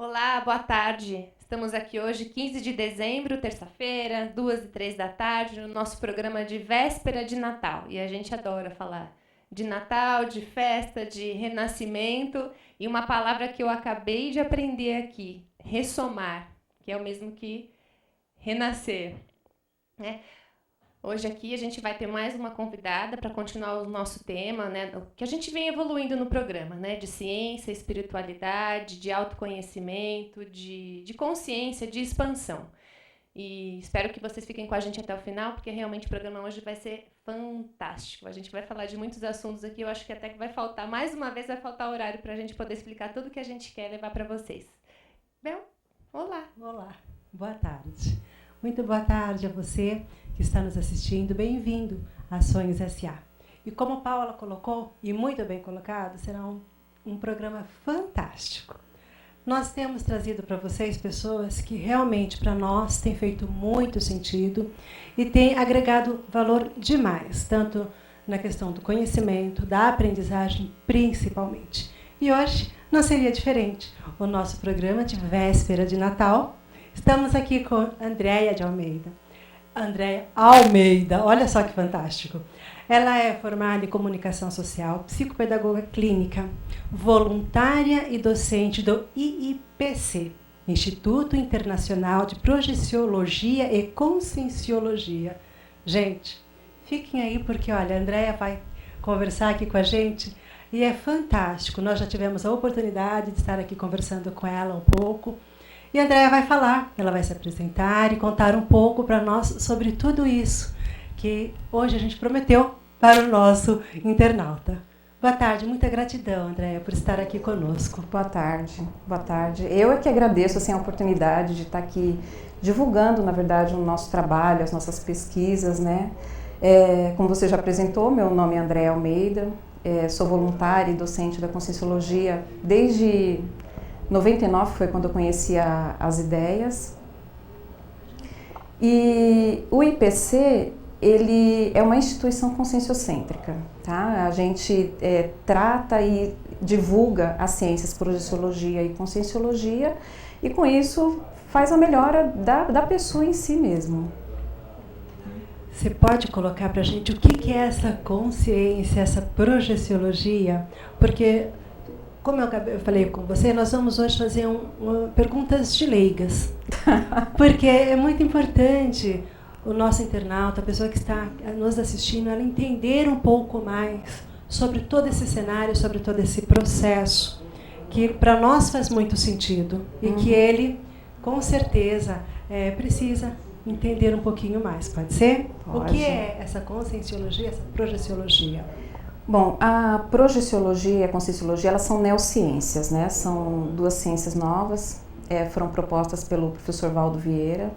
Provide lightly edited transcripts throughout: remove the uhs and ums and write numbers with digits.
Olá, boa tarde. Estamos aqui hoje, 15 de dezembro, terça-feira, 2h03 da tarde, no nosso programa de véspera de Natal. E a gente adora falar de Natal, de festa, de renascimento. E uma palavra que eu acabei de aprender aqui, ressomar, que é o mesmo que renascer, né? Hoje aqui a gente vai ter mais uma convidada para continuar o nosso tema, né, que a gente vem evoluindo no programa, né, de ciência, espiritualidade, de autoconhecimento, de consciência, de expansão. E espero que vocês fiquem com a gente até o final, porque realmente o programa hoje vai ser fantástico. A gente vai falar de muitos assuntos aqui, eu acho que até que vai faltar, mais uma vez, vai faltar horário para a gente poder explicar tudo o que a gente quer levar para vocês. Bel, olá. Olá, boa tarde. Muito boa tarde a você que está nos assistindo. Bem-vindo a Sonhos S.A. E como a Paula colocou, e muito bem colocado, será um programa fantástico. Nós temos trazido para vocês pessoas que realmente para nós têm feito muito sentido e têm agregado valor demais, tanto na questão do conhecimento, da aprendizagem, principalmente. E hoje não seria diferente. O nosso programa de véspera de Natal, estamos aqui com Andréia de Almeida. Andréia Almeida, olha só que fantástico. Ela é formada em comunicação social, psicopedagoga clínica, voluntária e docente do IIPC, Instituto Internacional de Projeciologia e Conscienciologia. Gente, fiquem aí porque, olha, a Andréia vai conversar aqui com a gente e é fantástico. Nós já tivemos a oportunidade de estar aqui conversando com ela um pouco. E a Andréia vai falar, ela vai se apresentar e contar um pouco para nós sobre tudo isso que hoje a gente prometeu para o nosso internauta. Boa tarde, muita gratidão, Andréia, por estar aqui conosco. Boa tarde, boa tarde. Eu é que agradeço assim, a oportunidade de estar aqui divulgando, na verdade, o nosso trabalho, as nossas pesquisas, né? Como você já apresentou, meu nome é Andréia Almeida, sou voluntária e docente da Conscienciologia desde 99 foi quando eu conheci as ideias. E o IPC, ele é uma instituição conscienciocêntrica, tá? A gente trata e divulga as ciências projeciologia e conscienciologia e com isso faz a melhora da pessoa em si mesmo. Você pode colocar para a gente o que é essa consciência, essa projeciologia? Porque como eu falei com você, nós vamos hoje fazer perguntas de leigas. Porque é muito importante o nosso internauta, a pessoa que está nos assistindo, ela entender um pouco mais sobre todo esse cenário, sobre todo esse processo, que para nós faz muito sentido e que ele, com certeza, precisa entender um pouquinho mais. Pode ser? Pode. O que é essa conscienciologia, essa projeciologia? Bom, a projeciologia e a conscienciologia, elas são neociências, né? São duas ciências novas, foram propostas pelo professor Valdo Vieira.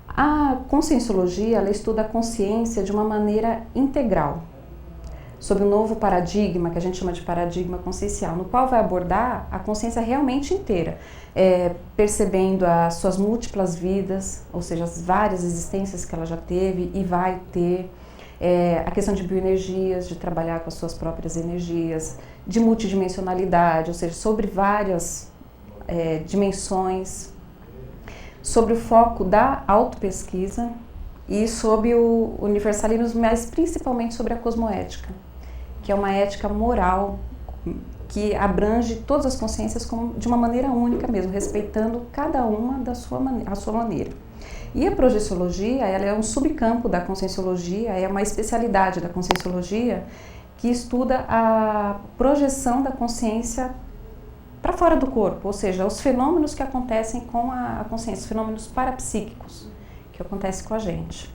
A conscienciologia, ela estuda a consciência de uma maneira integral, sobre um novo paradigma, que a gente chama de paradigma consciencial, no qual vai abordar a consciência realmente inteira, percebendo as suas múltiplas vidas, ou seja, as várias existências que ela já teve e vai ter, a questão de bioenergias, de trabalhar com as suas próprias energias, de multidimensionalidade, ou seja, sobre várias dimensões, sobre o foco da autopesquisa e sobre o universalismo, mas principalmente sobre a cosmoética, que é uma ética moral que abrange todas as consciências de uma maneira única mesmo, respeitando cada uma a sua maneira. E a projeciologia, ela é um subcampo da conscienciologia, é uma especialidade da conscienciologia que estuda a projeção da consciência para fora do corpo, ou seja, os fenômenos que acontecem com a consciência, os fenômenos parapsíquicos que acontecem com a gente.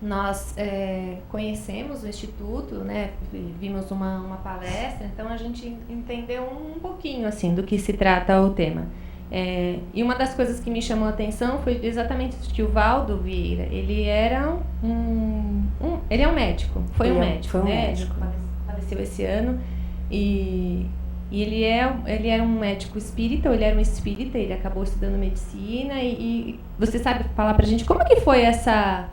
Nós conhecemos o Instituto, né? Vimos uma palestra, então a gente entendeu um pouquinho assim, do que se trata o tema. E uma das coisas que me chamou a atenção foi exatamente que o Valdo Vieira, ele era ele é um médico, foi um médico, faleceu esse ano, e ele era um médico espírita, ou ele era um espírita, ele acabou estudando medicina, e você sabe falar pra gente como que foi essa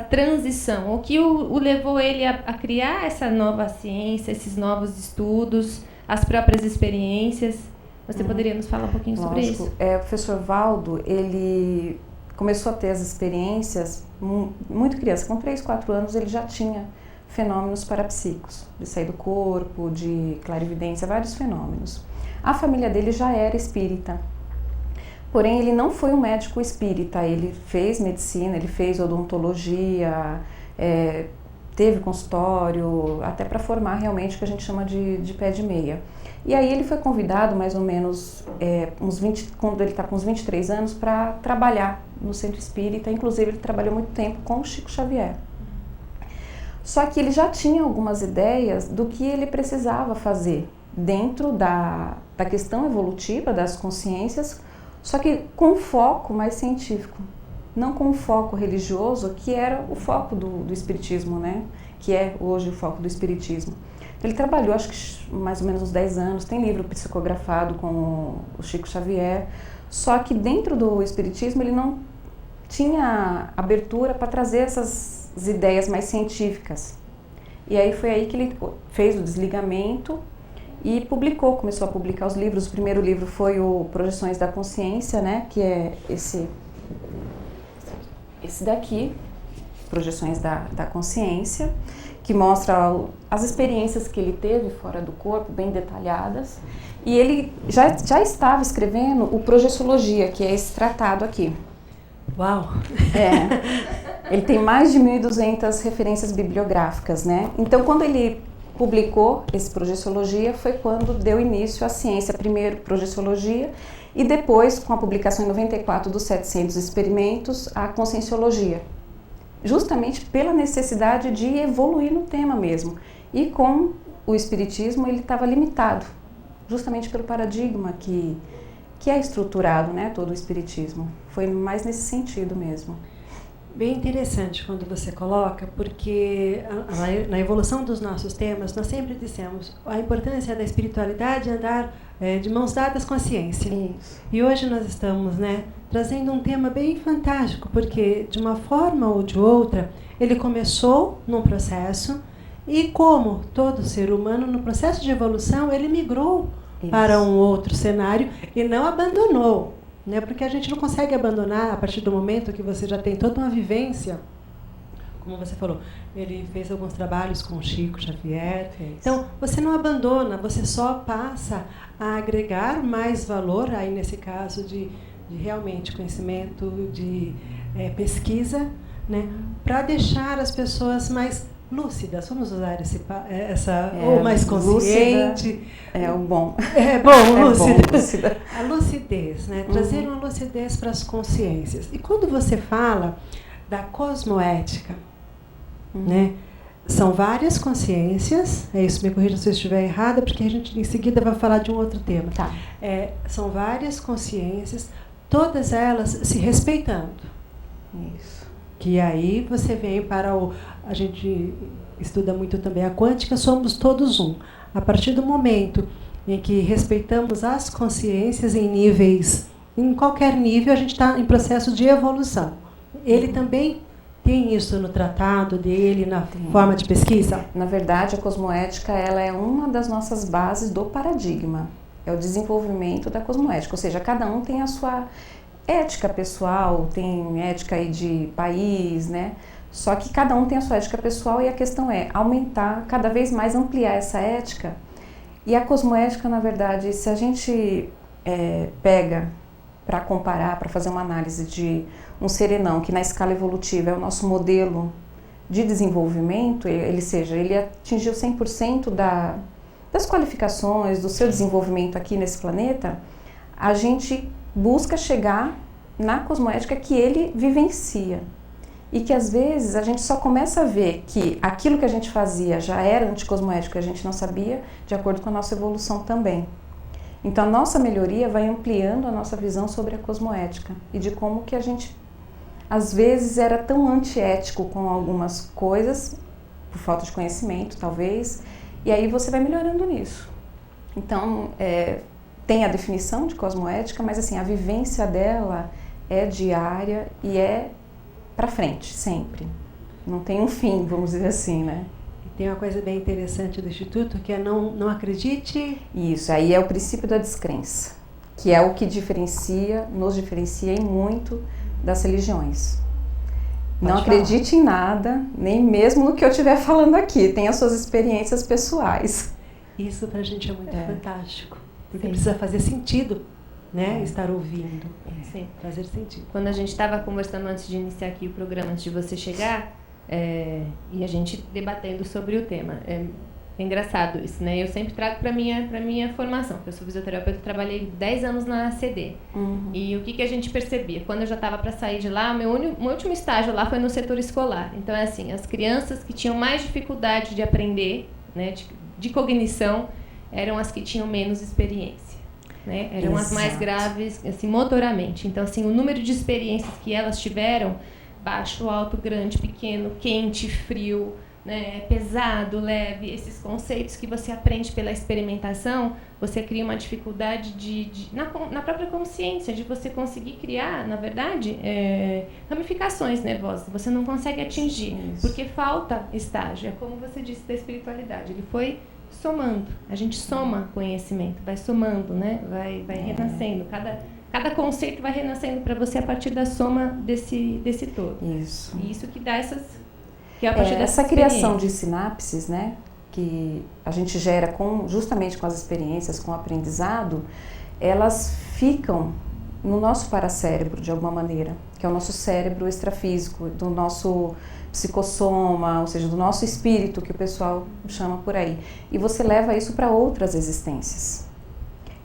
transição, o que o levou ele a criar essa nova ciência, esses novos estudos, as próprias experiências? Você poderia nos falar um pouquinho sobre isso? O professor Valdo, ele começou a ter as experiências muito criança. Com 3, 4 anos ele já tinha fenômenos parapsíquicos, de sair do corpo, de clarividência, vários fenômenos. A família dele já era espírita. Porém, ele não foi um médico espírita, ele fez medicina, ele fez odontologia, teve consultório, até para formar realmente o que a gente chama de pé de meia. E aí ele foi convidado mais ou menos, quando ele está com uns 23 anos, para trabalhar no centro espírita. Inclusive ele trabalhou muito tempo com o Chico Xavier. Só que ele já tinha algumas ideias do que ele precisava fazer dentro da questão evolutiva das consciências, só que com um foco mais científico, não com um foco religioso, que era o foco do espiritismo, né? Que é hoje o foco do espiritismo. Ele trabalhou, acho que mais ou menos uns 10 anos, tem livro psicografado com o Chico Xavier, só que dentro do espiritismo ele não tinha abertura para trazer essas ideias mais científicas. E aí foi aí que ele fez o desligamento e começou a publicar os livros. O primeiro livro foi o Projeções da Consciência, né, que é esse daqui, Projeções da Consciência, que mostra as experiências que ele teve fora do corpo, bem detalhadas. E ele já estava escrevendo o Projeciologia, que é esse tratado aqui. Uau! Ele tem mais de 1.200 referências bibliográficas, né? Então, quando ele publicou esse Projeciologia, foi quando deu início à ciência. Primeiro Projeciologia e depois, com a publicação em 94 dos 700 experimentos, a Conscienciologia. Justamente pela necessidade de evoluir no tema mesmo. E com o espiritismo ele estava limitado, justamente pelo paradigma que é estruturado, né, todo o espiritismo. Foi mais nesse sentido mesmo. Bem interessante quando você coloca, porque na evolução dos nossos temas, nós sempre dissemos a importância da espiritualidade é andar de mãos dadas com a ciência. Isso. E hoje nós estamos, né, trazendo um tema bem fantástico, porque de uma forma ou de outra, ele começou num processo e como todo ser humano, no processo de evolução, ele migrou para um outro cenário e não abandonou. Né? Porque a gente não consegue abandonar a partir do momento que você já tem toda uma vivência. Como você falou, ele fez alguns trabalhos com o Chico Xavier. Então, você não abandona, você só passa a agregar mais valor, aí nesse caso de realmente conhecimento, de pesquisa, né? Para deixar as pessoas mais lúcidas, vamos usar ou mais consciente. É o bom. Lúcida. A lucidez, né? Trazer uma lucidez para as consciências. E quando você fala da cosmoética, né? São várias consciências, isso, me corrija se eu estiver errada, porque a gente em seguida vai falar de um outro tema. Tá. São várias consciências, todas elas se respeitando. Isso. Que aí você vem para a gente estuda muito também a quântica, somos todos um. A partir do momento em que respeitamos as consciências em qualquer nível, a gente está em processo de evolução. Ele também tem isso no tratado dele, na forma de pesquisa? Na verdade, a cosmoética ela é uma das nossas bases do paradigma. É o desenvolvimento da cosmoética, ou seja, cada um tem a sua ética pessoal, tem ética aí de país, né? Só que cada um tem a sua ética pessoal e a questão é aumentar, cada vez mais ampliar essa ética. E a cosmoética, na verdade, se a gente pega para comparar, para fazer uma análise de um serenão, que na escala evolutiva é o nosso modelo de desenvolvimento, ele atingiu 100% das qualificações, do seu desenvolvimento aqui nesse planeta, a gente busca chegar na cosmoética que ele vivencia. E que às vezes a gente só começa a ver que aquilo que a gente fazia já era anticosmoético e a gente não sabia, de acordo com a nossa evolução também. Então a nossa melhoria vai ampliando a nossa visão sobre a cosmoética e de como que a gente às vezes era tão antiético com algumas coisas, por falta de conhecimento talvez, e aí você vai melhorando nisso. Então tem a definição de cosmoética, mas assim, a vivência dela é diária e é para frente, sempre. Não tem um fim, vamos dizer assim, né? tem uma coisa bem interessante do Instituto, que é não acredite... Isso, aí é o princípio da descrença, que é o que nos diferencia em muito das religiões. Não acredite em nada, nem mesmo no que eu estiver falando aqui. Tenha suas experiências pessoais. Isso pra gente é muito fantástico. Porque precisa fazer sentido, né? Estar ouvindo. Sim. Fazer sentido. Quando a gente estava conversando antes de iniciar aqui o programa, antes de você chegar, e a gente debatendo sobre o tema. É engraçado isso, né? Eu sempre trago para minha formação. Eu sou fisioterapeuta, trabalhei 10 anos na ACD. E o que a gente percebia? Quando eu já estava para sair de lá, meu último estágio lá foi no setor escolar. Então, é assim, as crianças que tinham mais dificuldade de aprender, né, de cognição, eram as que tinham menos experiência. Né? Eram as mais graves, assim, motoramente. Então, assim, o número de experiências que elas tiveram, baixo, alto, grande, pequeno, quente, frio, né, pesado, leve, esses conceitos que você aprende pela experimentação, você cria uma dificuldade na própria consciência, de você conseguir criar, na verdade, ramificações nervosas. Você não consegue atingir, porque falta estágio. É como você disse da espiritualidade, ele foi somando. A gente soma conhecimento, vai somando, né? Vai renascendo. Cada conceito vai renascendo para você a partir da soma desse todo. Isso. E isso que dá essas... Que é a partir essa criação de sinapses, né? Que a gente gera justamente com as experiências, com o aprendizado, elas ficam no nosso paracérebro, de alguma maneira, que é o nosso cérebro extrafísico, do nosso psicossoma, ou seja, do nosso espírito, que o pessoal chama por aí. E você leva isso para outras existências.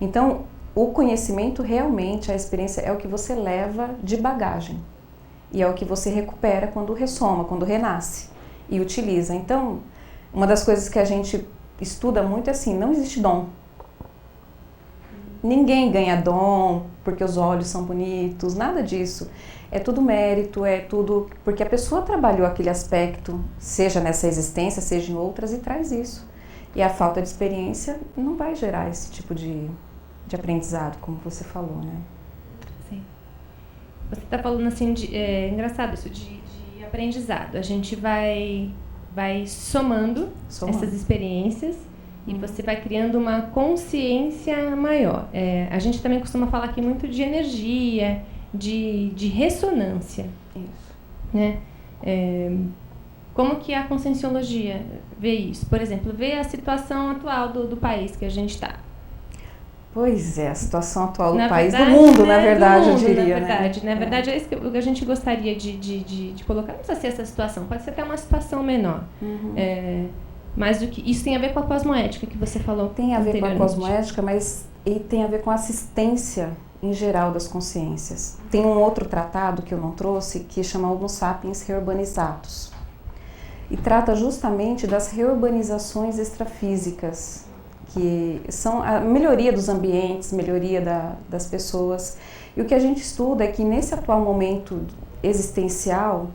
Então, o conhecimento realmente, a experiência, é o que você leva de bagagem. E é o que você recupera quando ressoma, quando renasce e utiliza. Então, uma das coisas que a gente estuda muito é assim, não existe dom. Ninguém ganha dom porque os olhos são bonitos, nada disso. É tudo mérito, é tudo... Porque a pessoa trabalhou aquele aspecto, seja nessa existência, seja em outras, e traz isso. E a falta de experiência não vai gerar esse tipo de aprendizado, como você falou, né? Sim. Você está falando assim, é engraçado isso, de aprendizado. A gente vai somando essas experiências e você vai criando uma consciência maior. A gente também costuma falar aqui muito de energia, de ressonância. Isso. Né? Como que a conscienciologia vê isso? Por exemplo, vê a situação atual do país que a gente está. Pois é, a situação atual do país, verdade, do mundo, né? na verdade, do mundo, eu diria. Na verdade, é isso que a gente gostaria de colocar. Não precisa ser essa situação, pode ser até uma situação menor. Mas isso tem a ver com a cosmoética que você falou. Tem a ver com a cosmoética, mas e tem a ver com a assistência em geral das consciências. Tem um outro tratado que eu não trouxe, que chama Homo Sapiens Reurbanizatus. E trata justamente das reurbanizações extrafísicas, que são a melhoria dos ambientes, melhoria das pessoas. E o que a gente estuda é que nesse atual momento existencial,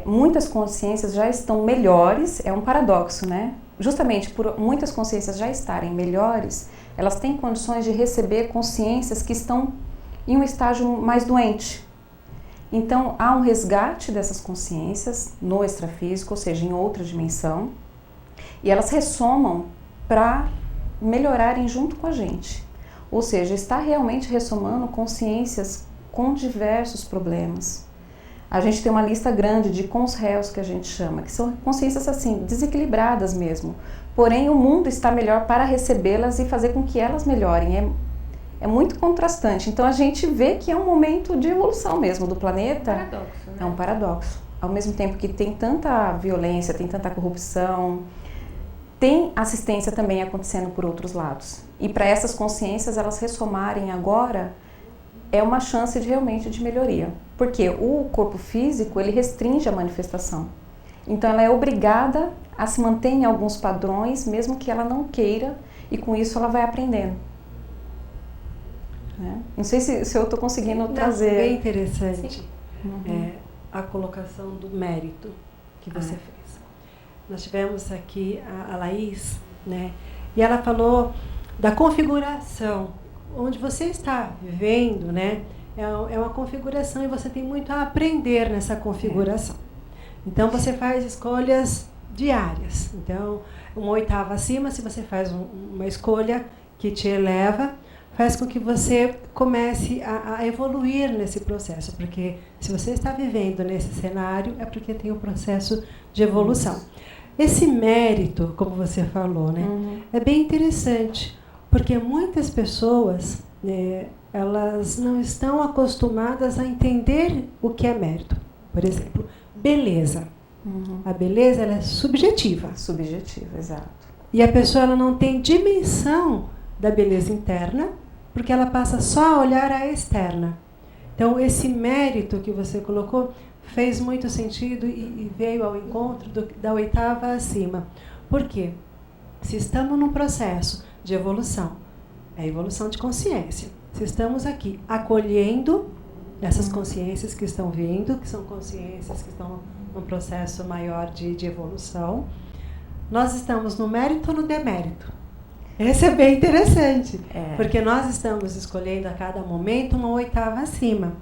muitas consciências já estão melhores, é um paradoxo, né? Justamente por muitas consciências já estarem melhores, elas têm condições de receber consciências que estão em um estágio mais doente. Então, há um resgate dessas consciências no extrafísico, ou seja, em outra dimensão, e elas ressomam para melhorarem junto com a gente. Ou seja, está realmente ressomando consciências com diversos problemas. A gente tem uma lista grande de cons-réus, que a gente chama, que são consciências assim, desequilibradas mesmo. Porém, o mundo está melhor para recebê-las e fazer com que elas melhorem. É muito contrastante. Então, a gente vê que é um momento de evolução mesmo do planeta. É um paradoxo, né? É um paradoxo. Ao mesmo tempo que tem tanta violência, tem tanta corrupção, tem assistência também acontecendo por outros lados. E para essas consciências, elas ressomarem agora, é uma chance realmente de melhoria. Porque o corpo físico, ele restringe a manifestação. Então, ela é obrigada a se manter em alguns padrões, mesmo que ela não queira, e com isso ela vai aprendendo. Né? Não sei se eu estou conseguindo trazer... Bem interessante a colocação do mérito que você fez. Nós tivemos aqui a Laís, né? E ela falou da configuração, onde você está vivendo, né? É uma configuração e você tem muito a aprender nessa configuração. Então, você faz escolhas diárias. Então, uma oitava acima, se você faz uma escolha que te eleva, faz com que você comece a evoluir nesse processo, porque se você está vivendo nesse cenário, é porque tem um processo de evolução. Esse mérito, como você falou, né, é bem interessante, porque muitas pessoas, elas não estão acostumadas a entender o que é mérito. Por exemplo, beleza. A beleza, ela é subjetiva. Subjetiva, exato. E a pessoa, ela não tem dimensão da beleza interna, porque ela passa só a olhar a externa. Então, esse mérito que você colocou fez muito sentido e veio ao encontro da oitava acima. Por quê? Se estamos num processo de evolução, é evolução de consciência. Se estamos aqui acolhendo essas consciências que estão vindo, que são consciências que estão num processo maior de evolução, nós estamos no mérito ou no demérito? Esse é bem interessante, porque nós estamos escolhendo a cada momento uma oitava acima.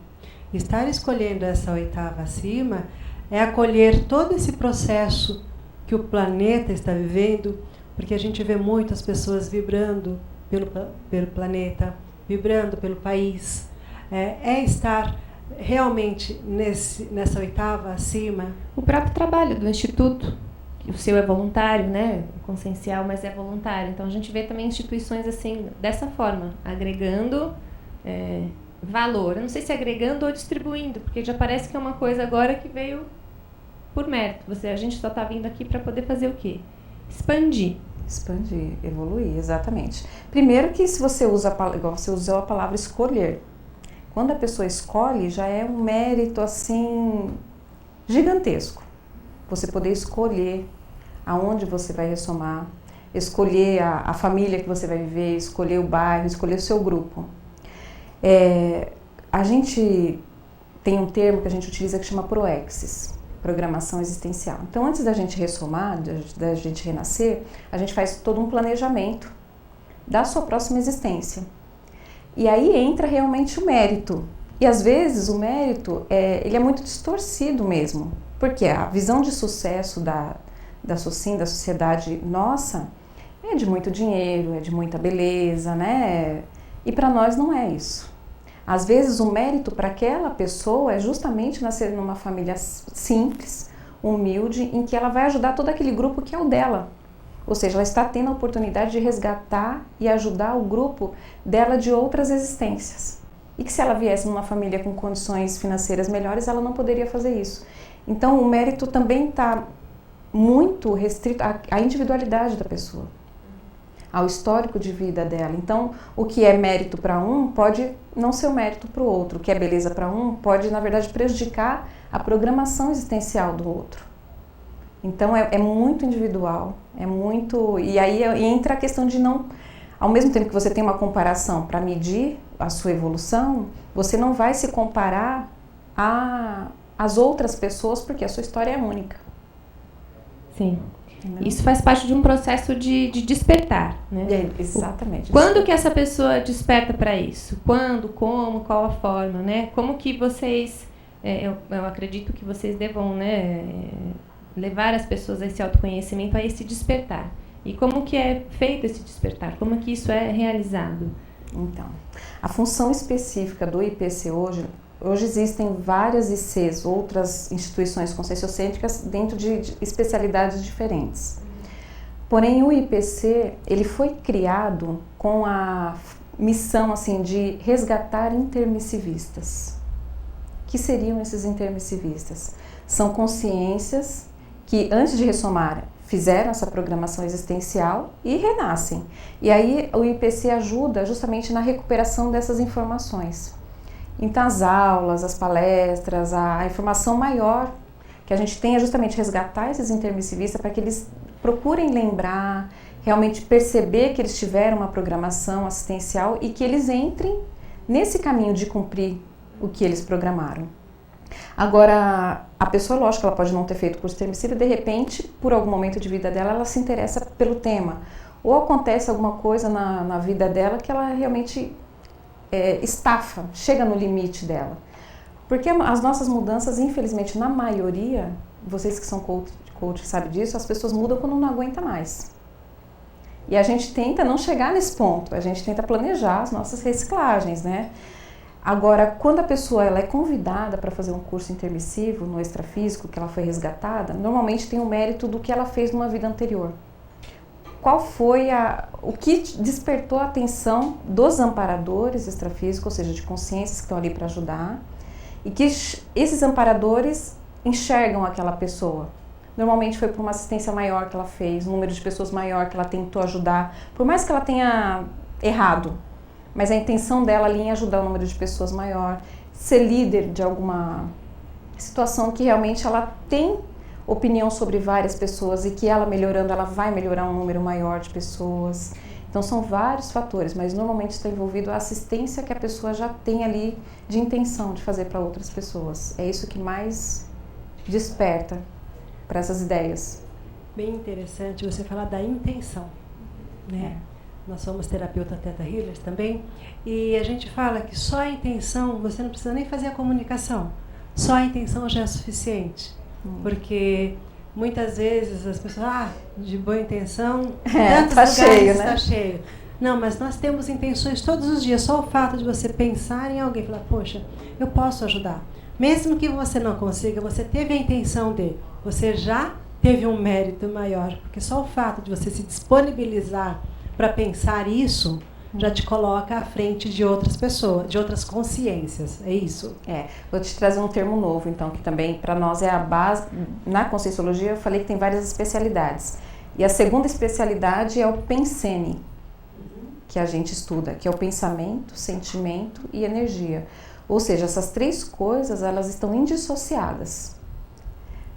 Estar escolhendo essa oitava acima é acolher todo esse processo que o planeta está vivendo, porque a gente vê muitas pessoas vibrando pelo planeta, vibrando pelo país. É estar realmente nessa oitava acima. O próprio trabalho do Instituto, o seu é voluntário, né? Consciencial, mas é voluntário. Então a gente vê também instituições assim, dessa forma, agregando valor. Eu não sei se agregando ou distribuindo, porque já parece que é uma coisa agora que veio por mérito. A gente só está vindo aqui para poder fazer o quê? Expandir. Expandir, evoluir, exatamente. Primeiro que se você usa, igual você usou a palavra escolher. Quando a pessoa escolhe, já é um mérito assim gigantesco. Você poder escolher aonde você vai ressomar, escolher a família que você vai viver, escolher o bairro, escolher o seu grupo. A gente tem um termo que a gente utiliza que chama proexis, programação existencial. Então, antes da gente ressomar, da gente renascer, a gente faz todo um planejamento da sua próxima existência. E aí entra realmente o mérito. E às vezes o mérito, ele é muito distorcido mesmo. Porque a visão de sucesso da sociedade nossa é de muito dinheiro, é de muita beleza, né? E para nós não é isso. Às vezes o mérito para aquela pessoa é justamente nascer numa família simples, humilde, em que ela vai ajudar todo aquele grupo que é o dela. Ou seja, ela está tendo a oportunidade de resgatar e ajudar o grupo dela de outras existências. E que se ela viesse numa família com condições financeiras melhores, ela não poderia fazer isso. Então, o mérito também está muito restrito à individualidade da pessoa, ao histórico de vida dela. Então, o que é mérito para um pode não ser o mérito para o outro. O que é beleza para um pode, na verdade, prejudicar a programação existencial do outro. Então, é muito individual, é muito... E aí entra a questão de não... Ao mesmo tempo que você tem uma comparação para medir a sua evolução, você não vai se comparar às outras pessoas, porque a sua história é única. Sim. Entendeu? Isso faz parte de um processo de despertar, né? Exatamente. Quando que essa pessoa desperta para isso? Quando, como, qual a forma, né? Como que vocês... eu acredito que vocês devam, né, levar as pessoas a esse autoconhecimento, a esse despertar. E como que é feito esse despertar? Como que isso é realizado? Então, a função específica do IPC hoje existem várias ICs, outras instituições conscienciocêntricas dentro de especialidades diferentes. Porém, o IPC, ele foi criado com a missão assim, de resgatar intermissivistas. O que seriam esses intermissivistas? São consciências que, antes de ressomar, fizeram essa programação existencial e renascem. E aí o IPC ajuda justamente na recuperação dessas informações. Então as aulas, as palestras, a informação maior que a gente tem é justamente resgatar esses intermissivistas para que eles procurem lembrar, realmente perceber que eles tiveram uma programação assistencial e que eles entrem nesse caminho de cumprir o que eles programaram. Agora, a pessoa, lógico, ela pode não ter feito curso intermissivo e de repente, por algum momento de vida dela, ela se interessa pelo tema. Ou acontece alguma coisa na vida dela que ela realmente estafa, chega no limite coach sabe disso, as pessoas mudam quando não aguenta mais. E a gente tenta não chegar nesse ponto, a gente tenta planejar as nossas reciclagens, né? Agora, quando a pessoa ela é convidada para fazer um curso intermissivo no extrafísico, que ela foi resgatada, normalmente tem o mérito do que ela fez numa vida anterior. Qual foi o que despertou a atenção dos amparadores extrafísicos, ou seja, de consciências que estão ali para ajudar, e que esses amparadores enxergam aquela pessoa. Normalmente foi por uma assistência maior que ela fez, um número de pessoas maior que ela tentou ajudar, por mais que ela tenha errado, mas a intenção dela ali em ajudar um número de pessoas maior, ser líder de alguma situação que realmente ela tem opinião sobre várias pessoas e que ela melhorando, ela vai melhorar um número maior de pessoas. Então são vários fatores, mas normalmente está envolvido a assistência que a pessoa já tem ali de intenção de fazer para outras pessoas. É isso que mais desperta para essas ideias. Bem interessante você falar da intenção, né? Nós somos terapeuta Theta Healers também, e a gente fala que só a intenção, você não precisa nem fazer a comunicação, só a intenção já é suficiente, porque muitas vezes as pessoas, de boa intenção, tantos tá lugares cheio, está né? cheio. Não, mas nós temos intenções todos os dias, só o fato de você pensar em alguém, falar, poxa, eu posso ajudar. Mesmo que você não consiga, você teve a intenção de, você já teve um mérito maior, porque só o fato de você se disponibilizar para pensar isso, já te coloca à frente de outras pessoas, de outras consciências, é isso? Vou te trazer um termo novo, então, que também para nós é a base. Na Conscienciologia eu falei que tem várias especialidades. E a segunda especialidade é o Pensene, que a gente estuda, que é o pensamento, sentimento e energia. Ou seja, essas três coisas, elas estão indissociadas.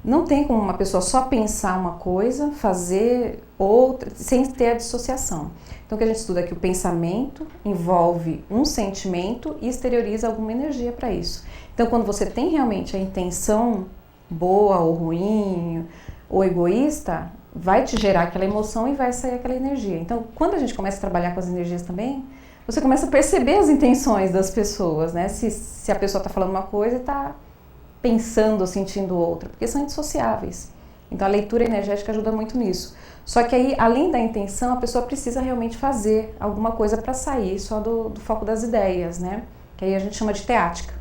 Não tem como uma pessoa só pensar uma coisa, fazer outra, sem ter a dissociação. Então, o que a gente estuda é que o pensamento envolve um sentimento e exterioriza alguma energia para isso. Então, quando você tem realmente a intenção boa ou ruim, ou egoísta, vai te gerar aquela emoção e vai sair aquela energia. Então, quando a gente começa a trabalhar com as energias também, você começa a perceber as intenções das pessoas, né? Se a pessoa está falando uma coisa e está pensando ou sentindo outra, porque são indissociáveis. Então a leitura energética ajuda muito nisso. Só que aí, além da intenção, a pessoa precisa realmente fazer alguma coisa para sair só do foco das ideias, né? Que aí a gente chama de teática.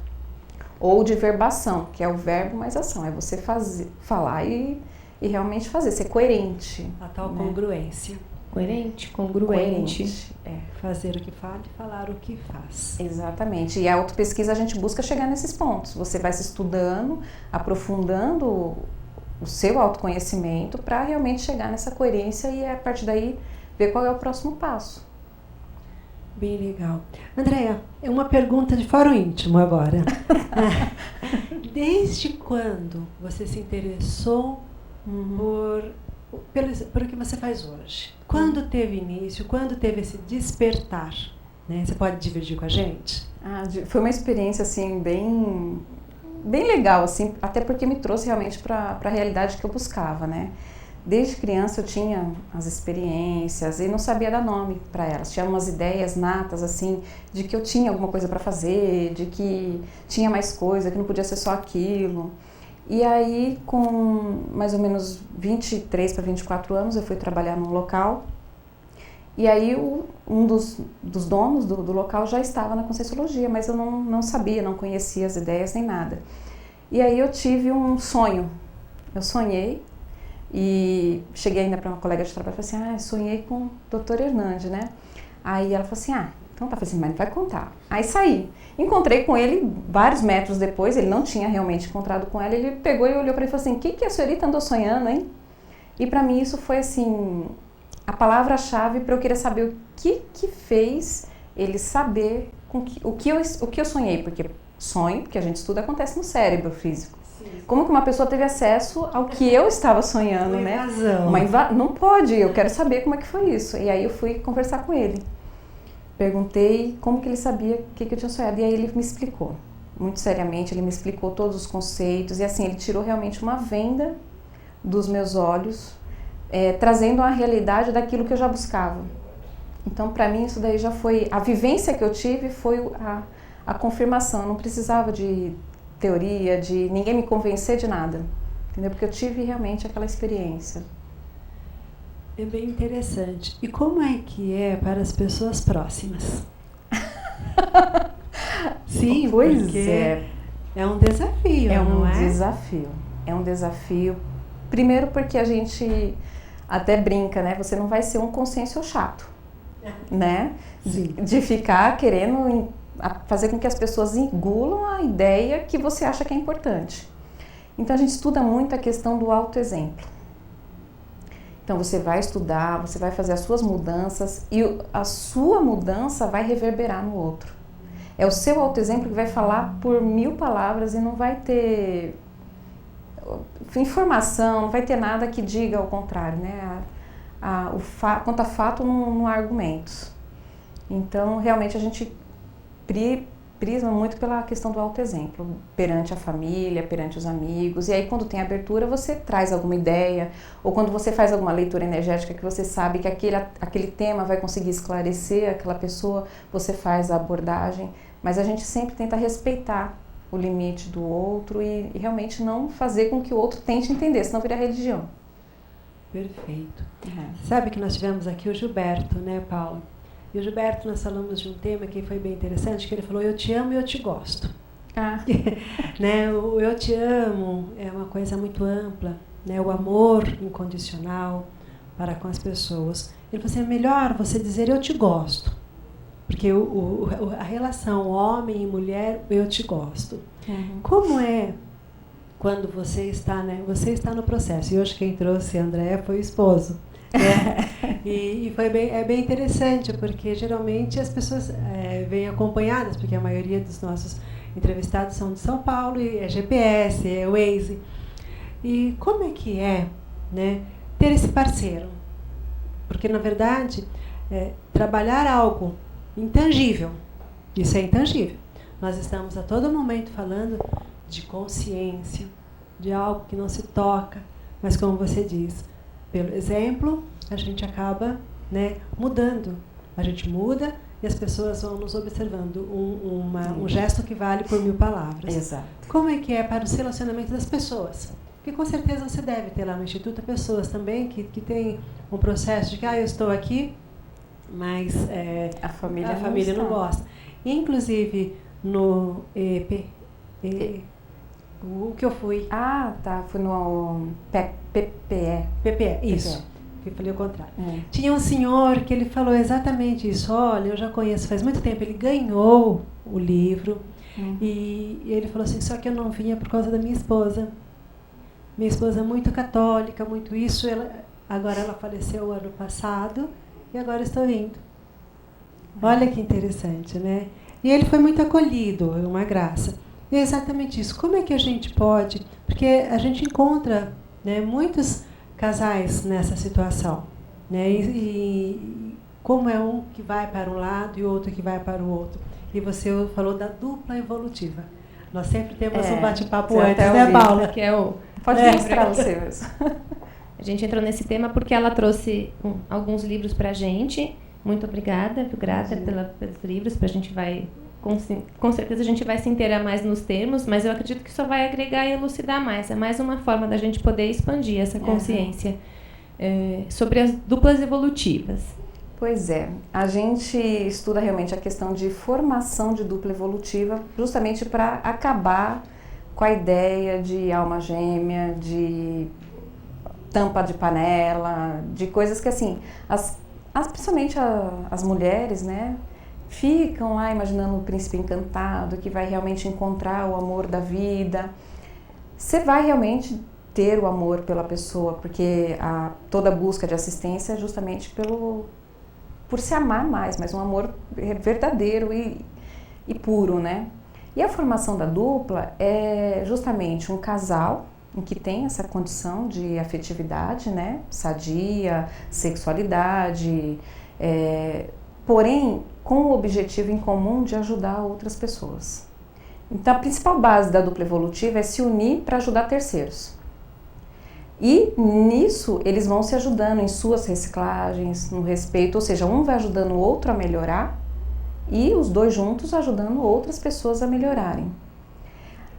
Ou de verbação, que é o verbo mais ação. É você fazer, falar e realmente fazer, ser coerente. A tal né? congruência. Coerente, congruente. Fazer o que fala e falar o que faz. Exatamente. E a autopesquisa a gente busca chegar nesses pontos. Você vai se estudando, aprofundando o seu autoconhecimento para realmente chegar nessa coerência e a partir daí ver qual é o próximo passo. Bem legal. Andréa, é uma pergunta de fora o íntimo agora. Desde quando você se interessou por o que você faz hoje? Quando teve início? Quando teve esse despertar? Né? Você pode dividir com a gente? Foi uma experiência assim bem legal, assim, até porque me trouxe realmente para a realidade que eu buscava, né? Desde criança eu tinha as experiências e não sabia dar nome para elas. Tinha umas ideias natas assim de que eu tinha alguma coisa para fazer, de que tinha mais coisa, que não podia ser só aquilo. E aí, com mais ou menos 23 para 24 anos, eu fui trabalhar num local. E aí, um dos donos do local já estava na Conscienciologia, mas eu não sabia, não conhecia as ideias nem nada. E aí, eu tive um sonho. Eu sonhei e cheguei ainda para uma colega de trabalho e falei assim, sonhei com o Dr. Hernandes, né? Aí ela falou assim, então tá, assim, mas não vai contar. Aí saí. Encontrei com ele vários metros depois, ele não tinha realmente encontrado com ela, ele pegou e olhou para mim e falou assim, o que a senhorita andou sonhando, hein? E para mim isso foi assim, a palavra-chave para eu querer saber o que fez ele saber o que eu sonhei, porque sonho, que a gente estuda, acontece no cérebro físico. Sim. Como que uma pessoa teve acesso ao que eu estava sonhando, né? Não pode, eu quero saber como é que foi isso. E aí eu fui conversar com ele. Perguntei como que ele sabia o que eu tinha sonhado, e aí ele me explicou, muito seriamente, ele me explicou todos os conceitos, e assim, ele tirou realmente uma venda dos meus olhos, trazendo a realidade daquilo que eu já buscava. Então, para mim, isso daí já foi, a vivência que eu tive foi a confirmação, eu não precisava de teoria, de ninguém me convencer de nada. entendeu? Porque eu tive realmente aquela experiência. É bem interessante. E como é que é para as pessoas próximas? Sim, pois porque é um desafio, não é? É um desafio. Primeiro porque a gente até brinca, né? Você não vai ser um consciência chato, né? De ficar querendo fazer com que as pessoas engulam a ideia que você acha que é importante. Então a gente estuda muito a questão do autoexemplo. Então você vai estudar, você vai fazer as suas mudanças e a sua mudança vai reverberar no outro. É o seu autoexemplo que vai falar por 1000 palavras e não vai ter informação, não vai ter nada que diga ao contrário, né? Quanto a fato, não há argumentos. Então, realmente, a gente prisma muito pela questão do autoexemplo, perante a família, perante os amigos. E aí, quando tem abertura, você traz alguma ideia, ou quando você faz alguma leitura energética que você sabe que aquele tema vai conseguir esclarecer aquela pessoa, você faz a abordagem. Mas a gente sempre tenta respeitar o limite do outro e realmente não fazer com que o outro tente entender, senão vira religião. Perfeito. Sabe que nós tivemos aqui o Gilberto, né, Paula? E o Gilberto, nós falamos de um tema que foi bem interessante, que ele falou, eu te amo e eu te gosto. Né, o eu te amo é uma coisa muito ampla, né, o amor incondicional para com as pessoas. Ele falou assim, é melhor você dizer eu te gosto. Porque a relação homem e mulher, eu te gosto. Como é quando você está, né? Você está no processo. E hoje quem trouxe a Andréa foi o esposo. Né? E foi bem interessante, porque geralmente as pessoas vêm acompanhadas, porque a maioria dos nossos entrevistados são de São Paulo, e é GPS, é Waze. E como é que é, né, ter esse parceiro? Porque, na verdade, trabalhar algo intangível. Isso é intangível. Nós estamos a todo momento falando de consciência, de algo que não se toca, mas como você diz, pelo exemplo, a gente acaba, né, mudando. A gente muda e as pessoas vão nos observando. Um gesto que vale por 1000 palavras. Exato. Como é que é para o relacionamento das pessoas? Porque com certeza você deve ter lá no Instituto pessoas também que têm um processo de que eu estou aqui, mas a família não gosta. Inclusive no o que eu fui. Fui no PPE, isso. Eu falei o contrário. Tinha um senhor que ele falou exatamente isso. Olha, eu já conheço faz muito tempo. Ele ganhou o livro e ele falou assim, só que eu não vinha por causa da minha esposa. Minha esposa é muito católica, muito isso. Agora ela faleceu ano passado. E agora estou indo. Olha que interessante, né? E ele foi muito acolhido, é uma graça. E é exatamente isso. Como é que a gente pode... Porque a gente encontra, né, muitos casais nessa situação. Né? E como é um que vai para um lado e outro que vai para o outro. E você falou da dupla evolutiva. Nós sempre temos um bate-papo antes, né, Paula? Que é o... Pode mostrar você mesmo. A gente entrou nesse tema porque ela trouxe alguns livros para a gente. Muito obrigada, grata pelos livros. A gente vai, com certeza a gente vai se inteirar mais nos termos, mas eu acredito que só vai agregar e elucidar mais. É mais uma forma da gente poder expandir essa consciência sobre as duplas evolutivas. Pois é, a gente estuda realmente a questão de formação de dupla evolutiva justamente para acabar com a ideia de alma gêmea, de tampa de panela, de coisas que assim, principalmente as mulheres, né, ficam lá imaginando o príncipe encantado que vai realmente encontrar o amor da vida. Você vai realmente ter o amor pela pessoa, porque toda busca de assistência é justamente por se amar mais, mas um amor verdadeiro e puro, né? E a formação da dupla é justamente um casal em que tem essa condição de afetividade, né, sadia, sexualidade, porém com o objetivo em comum de ajudar outras pessoas. Então a principal base da dupla evolutiva é se unir para ajudar terceiros. E nisso eles vão se ajudando em suas reciclagens, no respeito, ou seja, um vai ajudando o outro a melhorar e os dois juntos ajudando outras pessoas a melhorarem.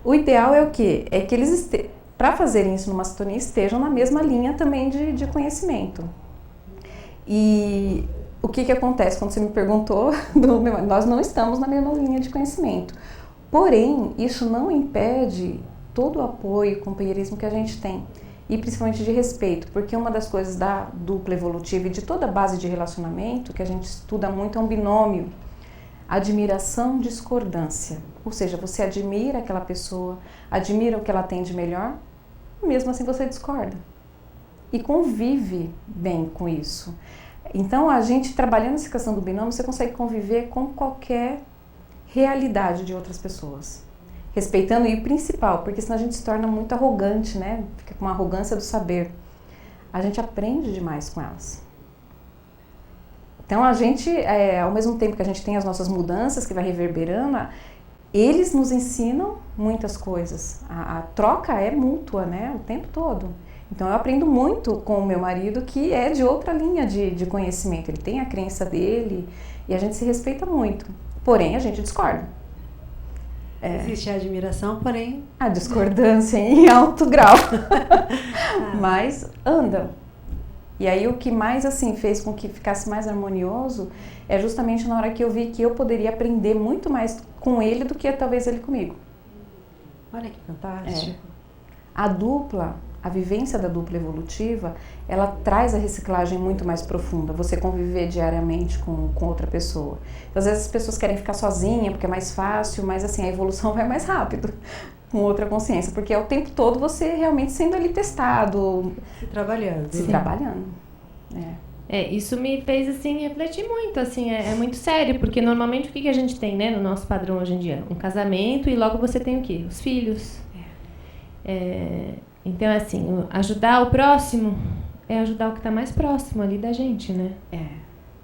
O ideal é o quê? É que eles para fazerem isso numa sintonia, estejam na mesma linha também de conhecimento. E o que acontece quando você me perguntou, nós não estamos na mesma linha de conhecimento. Porém, isso não impede todo o apoio e companheirismo que a gente tem. E principalmente de respeito, porque uma das coisas da dupla evolutiva e de toda a base de relacionamento, que a gente estuda muito, é um binômio. Admiração, discordância. Ou seja, você admira aquela pessoa, admira o que ela tem de melhor, mesmo assim você discorda. E convive bem com isso. Então, a gente trabalhando essa questão do binômio, você consegue conviver com qualquer realidade de outras pessoas. Respeitando, e o principal, porque senão a gente se torna muito arrogante, né? Fica com uma arrogância do saber. A gente aprende demais com elas. Então, a gente, ao mesmo tempo que a gente tem as nossas mudanças, que vai reverberando, eles nos ensinam muitas coisas. A troca é mútua, né? O tempo todo. Então, eu aprendo muito com o meu marido, que é de outra linha de conhecimento. Ele tem a crença dele e a gente se respeita muito. Porém, a gente discorda. Existe a admiração, porém... A discordância em alto grau. Mas andam. E aí o que mais assim fez com que ficasse mais harmonioso é justamente na hora que eu vi que eu poderia aprender muito mais com ele do que talvez ele comigo. Olha que fantástico. A dupla, a vivência da dupla evolutiva, ela traz a reciclagem muito mais profunda. Você conviver diariamente com outra pessoa. Então, às vezes as pessoas querem ficar sozinha porque é mais fácil, mas assim, a evolução vai mais rápido com outra consciência, porque é o tempo todo você realmente sendo ali testado. Se trabalhando. Se trabalhando. Isso me fez, assim, refletir muito, assim, é muito sério, porque normalmente o que a gente tem, né, no nosso padrão hoje em dia? Um casamento e logo você tem o quê? Os filhos. Então, assim, ajudar o próximo é ajudar o que está mais próximo ali da gente, né?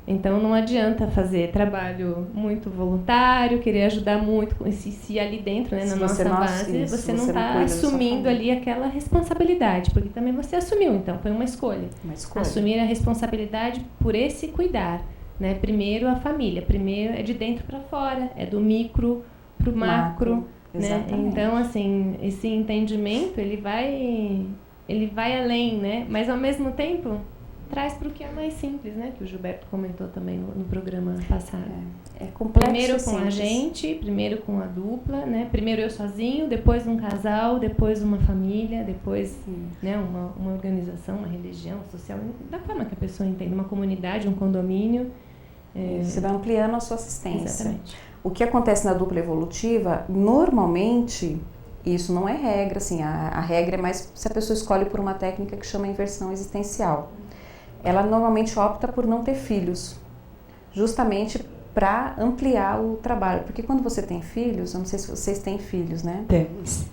Então, não adianta fazer trabalho muito voluntário, querer ajudar muito, se ali dentro, né, na nossa base, você não está assumindo ali aquela responsabilidade, porque também você assumiu, então, foi uma escolha. Assumir a responsabilidade por esse cuidar, né? Primeiro a família, primeiro é de dentro para fora, é do micro para o macro, né? Então, assim, esse entendimento, ele vai além, né? Mas, ao mesmo tempo, traz para o que é mais simples, né? Que o Gilberto comentou também no programa passado. É complexo. Primeiro com a gente, primeiro com a dupla, né? Primeiro eu sozinho, depois um casal, depois uma família, depois, né, uma organização, uma religião, social, da forma que a pessoa entende, uma comunidade, um condomínio. Você vai ampliando a sua assistência. Exatamente. O que acontece na dupla evolutiva, normalmente, isso não é regra, assim, a regra é mais se a pessoa escolhe por uma técnica que chama inversão existencial. Ela normalmente opta por não ter filhos, justamente para ampliar o trabalho. Porque quando você tem filhos, eu não sei se vocês têm filhos, né? Temos.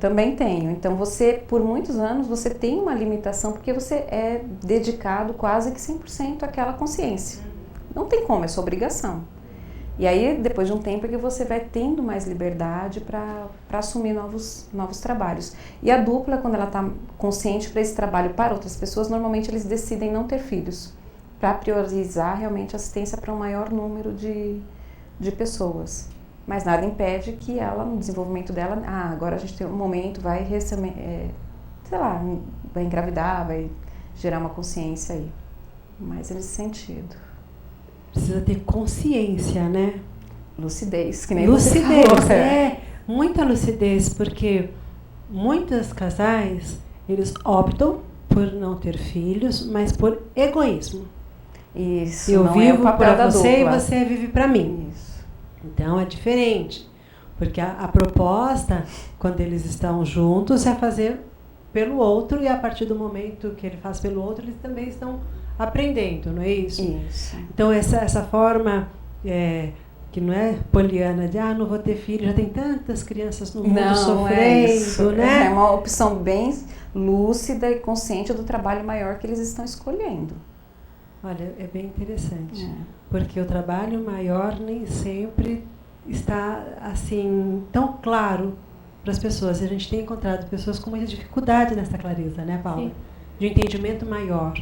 Também tenho. Então, você, por muitos anos, você tem uma limitação, porque você é dedicado quase que 100% àquela consciência. Não tem como, é sua obrigação. E aí, depois de um tempo, é que você vai tendo mais liberdade para assumir novos trabalhos. E a dupla, quando ela está consciente para esse trabalho para outras pessoas, normalmente eles decidem não ter filhos, para priorizar realmente a assistência para um maior número de pessoas. Mas nada impede que ela, no desenvolvimento dela, agora a gente tem um momento, vai vai engravidar, vai gerar uma consciência aí. Mais nesse sentido. Precisa ter consciência, né? Lucidez, que nem lucidez, você falou. Muita lucidez, porque muitos casais, eles optam por não ter filhos, mas por egoísmo. Isso, eu vivo para você dupla. E você vive para mim. Isso. Então é diferente, porque a proposta, quando eles estão juntos, é fazer pelo outro, e a partir do momento que ele faz pelo outro, eles também estão aprendendo, não é isso? Isso. Então essa forma que não é poliana de não vou ter filho, já tem tantas crianças no mundo sofrendo, né? É uma opção bem lúcida e consciente do trabalho maior que eles estão escolhendo. Olha, é bem interessante, porque o trabalho maior nem sempre está assim tão claro para as pessoas. A gente tem encontrado pessoas com muita dificuldade nessa clareza, né, Paula? Sim. De entendimento maior.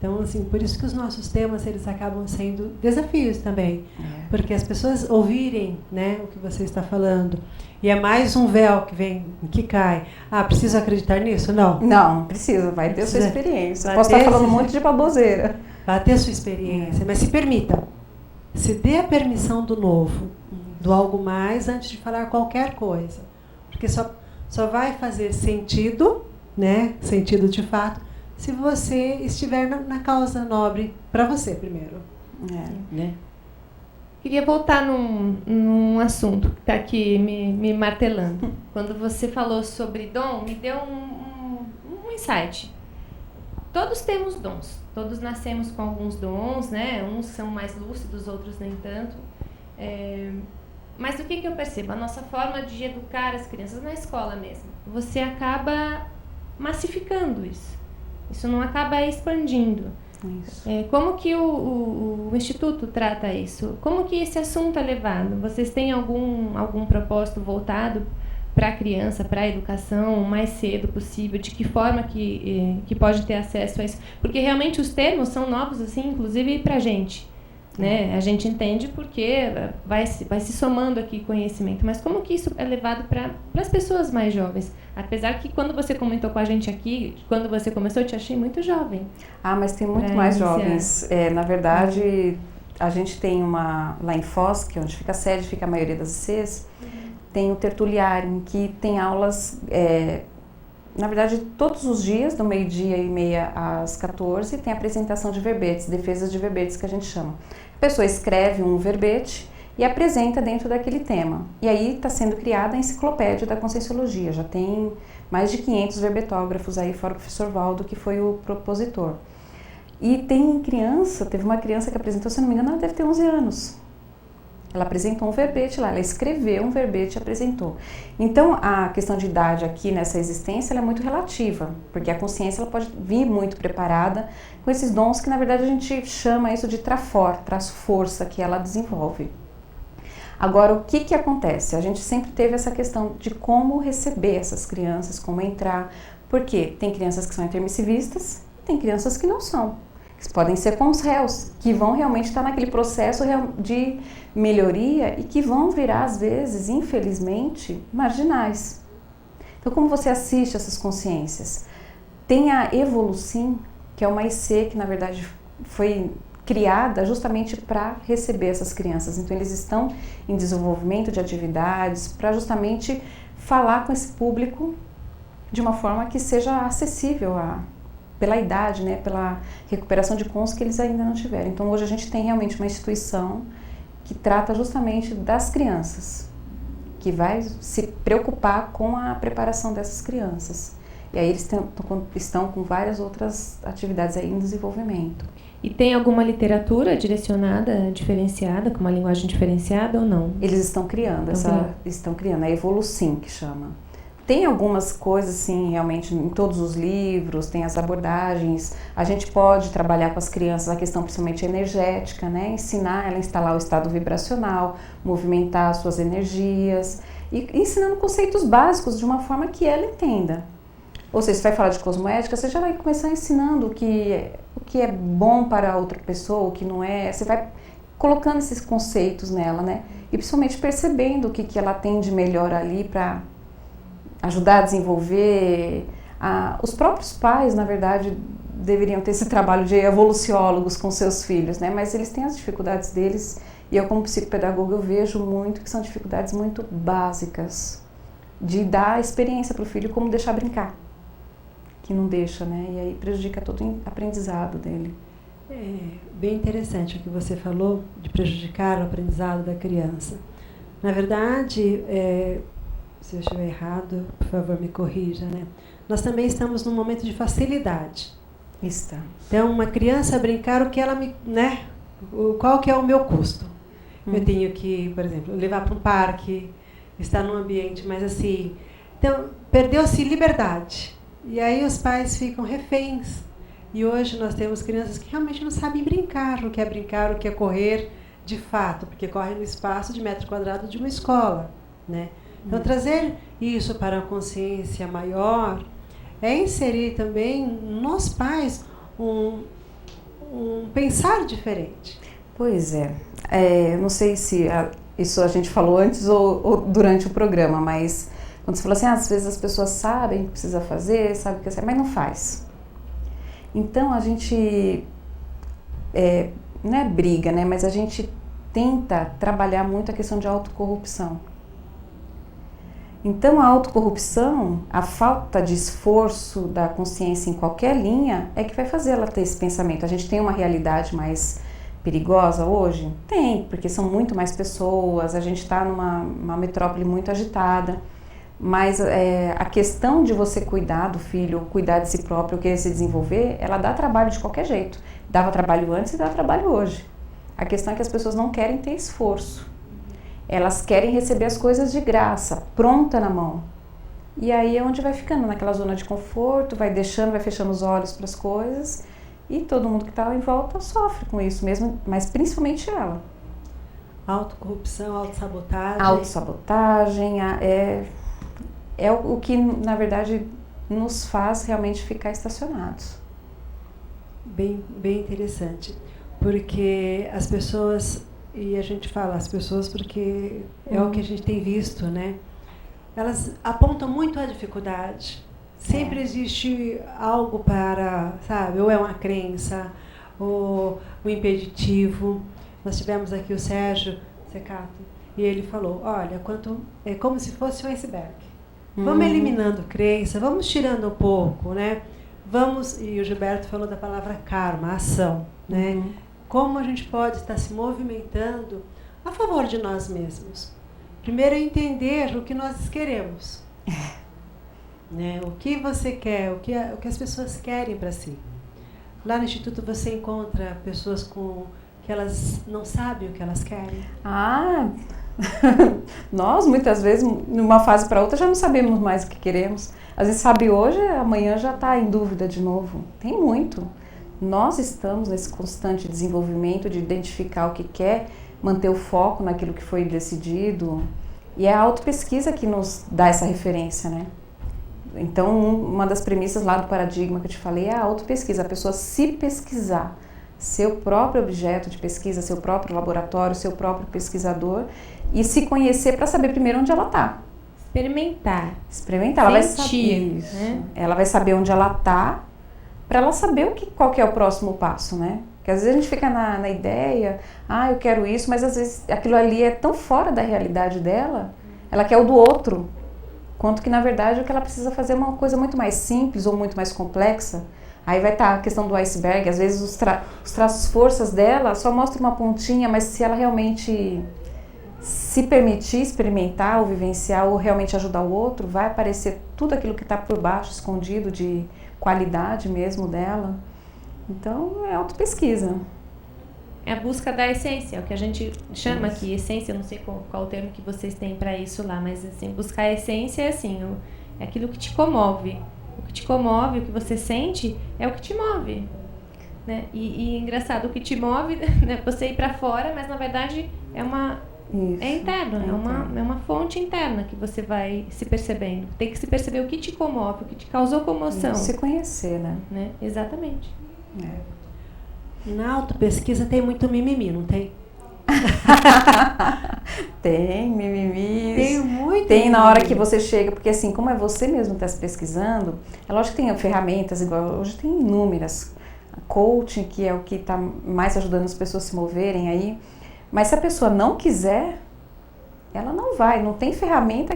Então, assim, por isso que os nossos temas, eles acabam sendo desafios também. Porque as pessoas ouvirem, né, o que você está falando, e é mais um véu que cai. Ah, preciso acreditar nisso? Não. Não precisa, vai ter sua experiência. Vai Posso ter estar falando um monte de baboseira. Vai ter sua experiência, mas se permita. Se dê a permissão do novo, do algo mais, antes de falar qualquer coisa. Porque só vai fazer sentido, né, sentido de fato, se você estiver na causa nobre para você primeiro. Né? Queria voltar num assunto que está aqui me martelando. Quando você falou sobre dom, me deu um insight. Todos temos dons. Todos nascemos com alguns dons, né? Uns são mais lúcidos, outros nem tanto. Mas o que eu percebo? A nossa forma de educar as crianças na escola mesmo. Você acaba massificando isso. Isso não acaba expandindo. Isso. Como que o Instituto trata isso? Como que esse assunto é levado? Vocês têm algum propósito voltado para a criança, para a educação, o mais cedo possível? De que forma que pode ter acesso a isso? Porque realmente os termos são novos, assim, inclusive para a gente. Né? A gente entende porque vai se somando aqui conhecimento. Mas como que isso é levado para as pessoas mais jovens? Apesar que quando você comentou com a gente aqui, quando você começou, eu te achei muito jovem. Ah, mas tem muito mais jovens. Na verdade, a gente tem lá em Foz, que é onde fica a sede, fica a maioria das ICs, tem o Tertuliário, que tem aulas, na verdade, todos os dias, do 12h30 às 14h, tem apresentação de verbetes, defesas de verbetes, que a gente chama. A pessoa escreve um verbete e apresenta dentro daquele tema. E aí está sendo criada a enciclopédia da Conscienciologia. Já tem mais de 500 verbetógrafos aí, fora o professor Valdo, que foi o propositor. E teve uma criança que apresentou, se não me engano, ela deve ter 11 anos. Ela apresentou um verbete lá, ela escreveu um verbete e apresentou. Então, a questão de idade aqui nessa existência ela é muito relativa, porque a consciência ela pode vir muito preparada com esses dons que, na verdade, a gente chama isso de traço-força que ela desenvolve. Agora, o que acontece? A gente sempre teve essa questão de como receber essas crianças, como entrar, porque tem crianças que são intermissivistas e tem crianças que não são. Podem ser com os réus, que vão realmente estar naquele processo de melhoria e que vão virar, às vezes, infelizmente, marginais. Então, como você assiste essas consciências? Tem a Evolucim, que é uma IC que, na verdade, foi criada justamente para receber essas crianças. Então, eles estão em desenvolvimento de atividades para justamente falar com esse público de uma forma que seja acessível pela idade, né, pela recuperação de cons que eles ainda não tiveram. Então, hoje a gente tem realmente uma instituição que trata justamente das crianças, que vai se preocupar com a preparação dessas crianças. E aí eles estão com várias outras atividades aí em desenvolvimento. E tem alguma literatura direcionada, diferenciada, com uma linguagem diferenciada ou não? Eles estão criando, estão criando a Evolucim, que chama. Tem algumas coisas, sim, realmente, em todos os livros, tem as abordagens. A gente pode trabalhar com as crianças a questão principalmente energética, né? Ensinar ela a instalar o estado vibracional, movimentar suas energias, e ensinando conceitos básicos de uma forma que ela entenda. Ou seja, você vai falar de cosmoética, você já vai começar ensinando o que é bom para outra pessoa, o que não é. Você vai colocando esses conceitos nela, né? E principalmente percebendo o que ela tem de melhor ali para ajudar a desenvolver. Os próprios pais, na verdade, deveriam ter esse trabalho de evoluciólogos com seus filhos, né? Mas eles têm as dificuldades deles, e eu, como psicopedagoga, eu vejo muito que são dificuldades muito básicas de dar experiência para o filho, como deixar brincar, que não deixa, né? E aí prejudica todo o aprendizado dele. É bem interessante o que você falou de prejudicar o aprendizado da criança. Na verdade, se eu estiver errado, por favor, me corrija, né? Nós também estamos num momento de facilidade. Está. Então, uma criança brincar, o que ela né? Qual que é o meu custo? Eu tenho que, por exemplo, levar para um parque, estar num ambiente mais assim. Então, perdeu-se liberdade. E aí os pais ficam reféns. E hoje nós temos crianças que realmente não sabem brincar, o que é correr de fato, porque corre no espaço de metro quadrado de uma escola, né? Então, trazer isso para a consciência maior é inserir também nos pais um pensar diferente. Pois é. Não sei se isso a gente falou antes ou durante o programa, mas quando você falou assim, às vezes as pessoas sabem o que precisa fazer, sabem o que mas não faz. Então a gente, não é briga, né? Mas a gente tenta trabalhar muito a questão de autocorrupção. Então a autocorrupção, a falta de esforço da consciência em qualquer linha é que vai fazer ela ter esse pensamento. A gente tem uma realidade mais perigosa hoje? Tem, porque são muito mais pessoas, a gente está numa metrópole muito agitada, mas a questão de você cuidar do filho, cuidar de si próprio, querer se desenvolver, ela dá trabalho de qualquer jeito. Dava trabalho antes e dá trabalho hoje. A questão é que as pessoas não querem ter esforço. Elas querem receber as coisas de graça, pronta na mão. E aí é onde vai ficando, naquela zona de conforto, vai fechando os olhos para as coisas, e todo mundo que está em volta sofre com isso mesmo, mas principalmente ela. Autocorrupção, autossabotagem. Autossabotagem é o que, na verdade, nos faz realmente ficar estacionados. Bem interessante, porque as pessoas, e a gente fala as pessoas porque é o que a gente tem visto, né? Elas apontam muito a dificuldade. Sempre existe algo para, sabe, ou é uma crença, ou um impeditivo. Nós tivemos aqui o Sérgio Secato, e ele falou, olha, é como se fosse um iceberg. Vamos eliminando crença, vamos tirando um pouco, né? E o Gilberto falou da palavra karma, ação, né? Como a gente pode estar se movimentando a favor de nós mesmos. Primeiro, entender o que nós queremos. Né? O que você quer, o que as pessoas querem para si. Lá no Instituto você encontra pessoas que elas não sabem o que elas querem. Nós muitas vezes, numa fase para outra, já não sabemos mais o que queremos. Às vezes sabe hoje, amanhã já está em dúvida de novo. Tem muito. Nós estamos nesse constante desenvolvimento de identificar o que quer, manter o foco naquilo que foi decidido. E é a autopesquisa que nos dá essa referência, né? Então, uma das premissas lá do paradigma que eu te falei é a autopesquisa. A pessoa se pesquisar, seu próprio objeto de pesquisa, seu próprio laboratório, seu próprio pesquisador, e se conhecer para saber primeiro onde ela está. Experimentar. Ela vai saber isso. Né? Ela vai saber onde ela está, para ela saber qual que é o próximo passo, né? Porque às vezes a gente fica na ideia, eu quero isso, mas às vezes aquilo ali é tão fora da realidade dela, ela quer o do outro, quanto que na verdade o que ela precisa fazer é uma coisa muito mais simples ou muito mais complexa. Aí vai estar a questão do iceberg, às vezes os traços forças dela só mostram uma pontinha, mas se ela realmente se permitir experimentar ou vivenciar ou realmente ajudar o outro, vai aparecer tudo aquilo que está por baixo, escondido de qualidade mesmo dela. Então é autopesquisa. É a busca da essência, é o que a gente chama aqui, essência, eu não sei qual o termo que vocês têm para isso lá, mas assim, buscar a essência é assim, é aquilo que te comove. O que te comove, o que você sente, é o que te move. Né? E engraçado, o que te move, né? Você ir para fora, mas na verdade é interno, é uma fonte interna que você vai se percebendo. Tem que se perceber o que te comove, o que te causou comoção. Se conhecer, né? Exatamente. Na autopesquisa tem muito mimimi, não tem? Tem mimimi. Tem muito. Tem na hora que você chega, porque assim, como é você mesmo que está se pesquisando, é lógico que tem ferramentas igual, hoje tem inúmeras. Coaching, que é o que está mais ajudando as pessoas a se moverem aí. Mas se a pessoa não quiser, ela não vai. Não tem ferramenta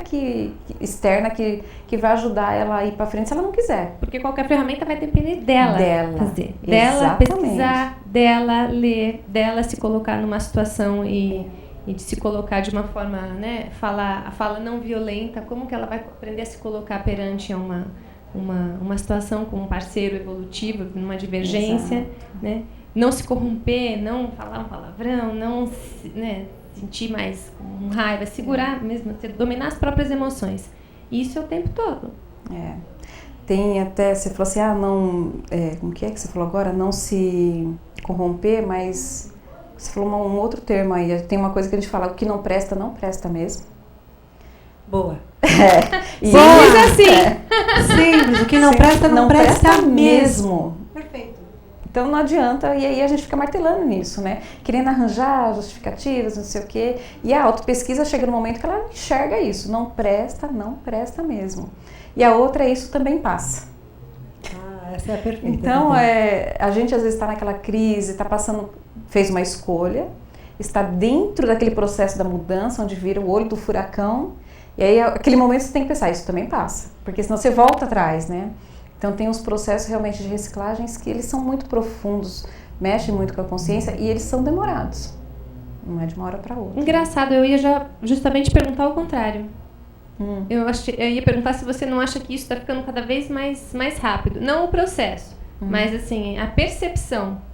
externa que vai ajudar ela a ir para frente se ela não quiser. Porque qualquer ferramenta vai depender dela fazer. Dela Exatamente. Pesquisar, dela ler, dela se colocar numa situação e de se colocar de uma forma, né? A fala não violenta, como que ela vai aprender a se colocar perante uma situação com um parceiro evolutivo, numa divergência, né? Não se corromper, não falar um palavrão, não sentir mais com raiva, segurar mesmo, dominar as próprias emoções. Isso é o tempo todo. Tem até, você falou assim, como que você falou agora? Não se corromper, mas você falou um outro termo aí. Tem uma coisa que a gente fala, o que não presta mesmo. Boa. Simples assim. Simples, o que não presta mesmo. Perfeito. Então não adianta, e aí a gente fica martelando nisso, né? Querendo arranjar justificativas, não sei o quê. E a autopesquisa chega no momento que ela enxerga isso, não presta mesmo. E a outra é isso também passa. Essa é a perfeita. Então, a gente às vezes está naquela crise, está passando, fez uma escolha, está dentro daquele processo da mudança, onde vira o olho do furacão, e aí aquele momento você tem que pensar, isso também passa, porque senão você volta atrás, né? Então tem uns processos realmente de reciclagens que eles são muito profundos, mexem muito com a consciência e eles são demorados, não é de uma hora para outra. Engraçado, eu ia já justamente perguntar o contrário. Eu ia perguntar se você não acha que isso está ficando cada vez mais rápido. Não o processo, mas assim, a percepção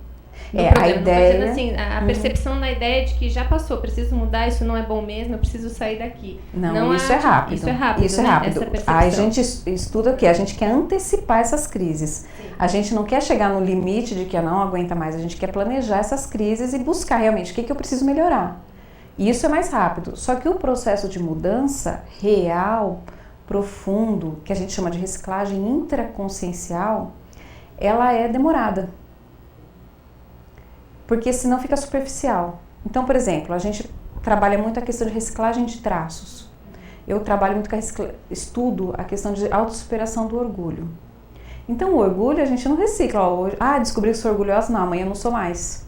do problema. A ideia... Assim, a percepção na ideia de que já passou, preciso mudar, isso não é bom mesmo, eu preciso sair daqui. Não, isso é rápido. Isso é rápido, isso é né? rápido. Essa percepção. A gente estuda o quê? A gente quer antecipar essas crises. Sim. A gente não quer chegar no limite de que não aguenta mais, a gente quer planejar essas crises e buscar realmente o que eu preciso melhorar. E isso é mais rápido. Só que o processo de mudança real, profundo, que a gente chama de reciclagem intraconsciencial, ela é demorada. Porque senão fica superficial. Então, por exemplo, a gente trabalha muito a questão de reciclagem de traços. Eu trabalho muito com estudo a questão de autossuperação do orgulho. Então, o orgulho a gente não recicla. Hoje, descobri que sou orgulhosa, não, amanhã eu não sou mais.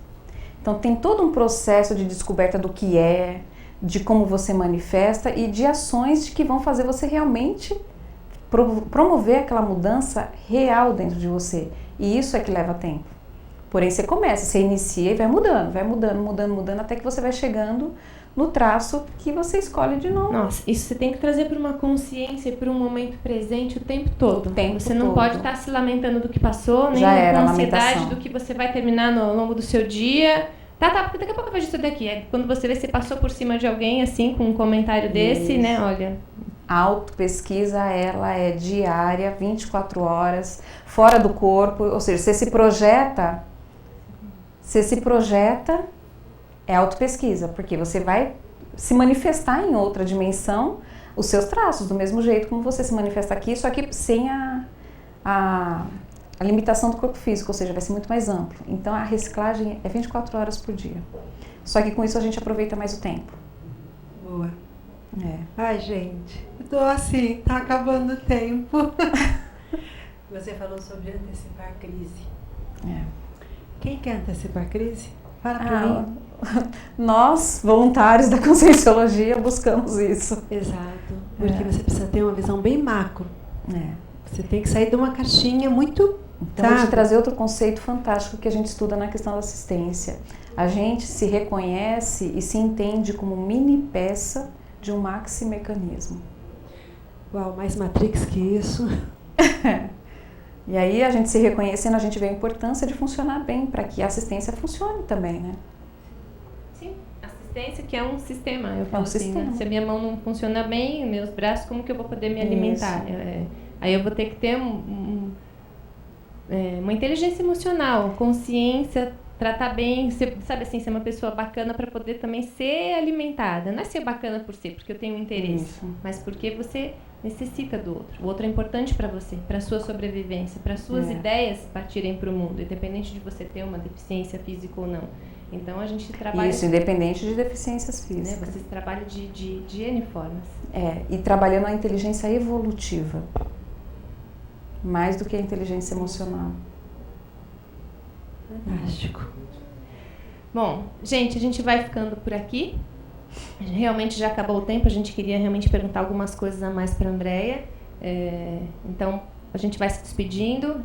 Então, tem todo um processo de descoberta do que é, de como você manifesta e de ações que vão fazer você realmente promover aquela mudança real dentro de você. E isso é que leva tempo. Porém, você começa, você inicia e vai mudando, até que você vai chegando no traço que você escolhe de novo. Nossa, isso você tem que trazer para uma consciência e para um momento presente o tempo todo. Você não pode estar se lamentando do que passou, nem com ansiedade do que você vai terminar ao longo do seu dia. Porque daqui a pouco eu vejo isso daqui. Quando você vê, você passou por cima de alguém, assim, com um comentário desse, né? Olha... A autopesquisa, ela é diária, 24 horas, fora do corpo. Ou seja, você se projeta, é autopesquisa, porque você vai se manifestar em outra dimensão, os seus traços, do mesmo jeito como você se manifesta aqui, só que sem a limitação do corpo físico, ou seja, vai ser muito mais amplo. Então, a reciclagem é 24 horas por dia. Só que com isso a gente aproveita mais o tempo. Boa. Ai, gente, eu tô assim, tá acabando o tempo. Você falou sobre antecipar a crise. Quem quer antecipar a crise? Fala pra mim. Nós, voluntários da Conscienciologia, buscamos isso. Exato, porque você precisa ter uma visão bem macro. Você tem que sair de uma caixinha muito... Então, vou te trazer outro conceito fantástico que a gente estuda na questão da assistência. A gente se reconhece e se entende como mini peça de um maxi mecanismo. Uau, mais Matrix que isso. E aí, a gente se reconhecendo, a gente vê a importância de funcionar bem, para que a assistência funcione também, né? Sim, assistência que é um sistema. Eu falo assim, né? Se a minha mão não funciona bem, meus braços, como que eu vou poder me alimentar? Aí eu vou ter que ter uma inteligência emocional, consciência, tratar bem, sabe assim, ser uma pessoa bacana para poder também ser alimentada. Não é ser bacana por ser, porque eu tenho um interesse, mas porque você necessita do outro. O outro é importante para você, para a sua sobrevivência, para as suas ideias partirem para o mundo, independente de você ter uma deficiência física ou não. Então a gente trabalha... Isso, independente de deficiências físicas. Né? Vocês trabalham de N formas. E trabalhando a inteligência evolutiva, mais do que a inteligência emocional. Fantástico. Bom, gente, a gente vai ficando por aqui. Realmente já acabou o tempo, a gente queria realmente perguntar algumas coisas a mais para a Andréia. Então, a gente vai se despedindo,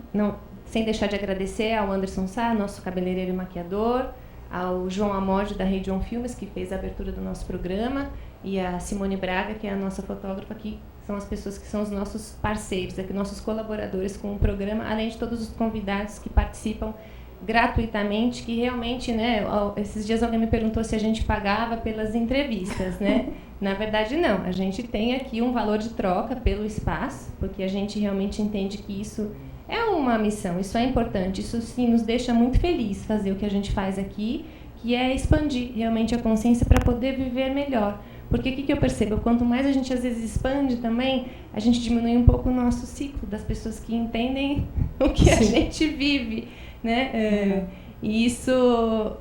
sem deixar de agradecer ao Anderson Sá, nosso cabeleireiro e maquiador, ao João Amode, da Region Filmes, que fez a abertura do nosso programa, e a Simone Braga, que é a nossa fotógrafa, que são as pessoas que são os nossos parceiros, aqui, nossos colaboradores com o programa, além de todos os convidados que participam gratuitamente, que realmente, né, esses dias alguém me perguntou se a gente pagava pelas entrevistas, né? Na verdade, não. A gente tem aqui um valor de troca pelo espaço, porque a gente realmente entende que isso é uma missão, isso é importante, isso sim nos deixa muito feliz fazer o que a gente faz aqui, que é expandir realmente a consciência para poder viver melhor. Porque o que eu percebo? Quanto mais a gente às vezes expande também, a gente diminui um pouco o nosso ciclo das pessoas que entendem o que a gente vive. né? E isso